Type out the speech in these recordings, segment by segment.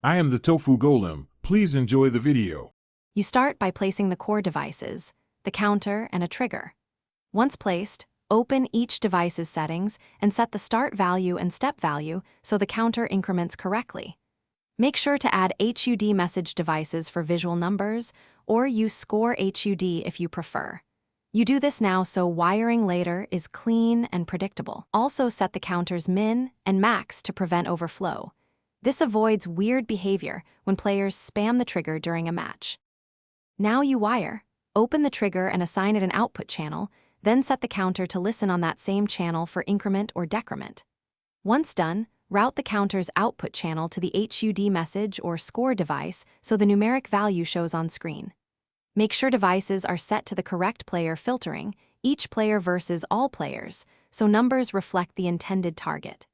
I am the Tofu Golem. Please enjoy the video. You start by placing the core devices, the counter, and a trigger. Once placed, open each device's settings and set the start value and step value so the counter increments correctly. Make sure to add HUD message devices for visual numbers, or use Score HUD if you prefer. You do this now so wiring later is clean and predictable. Also set the counters min and max to prevent overflow. This avoids weird behavior when players spam the trigger during a match. Now you wire. Open the trigger and assign it an output channel, then set the counter to listen on that same channel for increment or decrement. Once done, route the counter's output channel to the HUD message or score device so the numeric value shows on screen. Make sure devices are set to the correct player filtering, each player versus all players, so numbers reflect the intended target.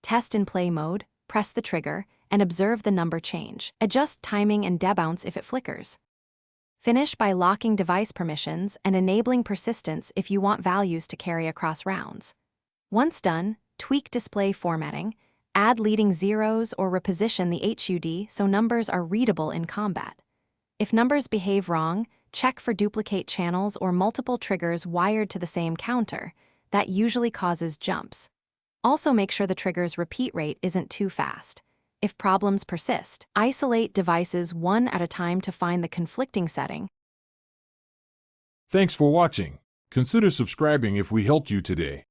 Test in play mode, press the trigger, and observe the number change. Adjust timing and debounce if it flickers. Finish by locking device permissions and enabling persistence if you want values to carry across rounds. Once done, tweak display formatting, add leading zeros or reposition the HUD so numbers are readable in combat. If numbers behave wrong, check for duplicate channels or multiple triggers wired to the same counter. That usually causes jumps. Also make sure the trigger's repeat rate isn't too fast. If problems persist, isolate devices one at a time to find the conflicting setting. Thanks for watching. Consider subscribing if we helped you today.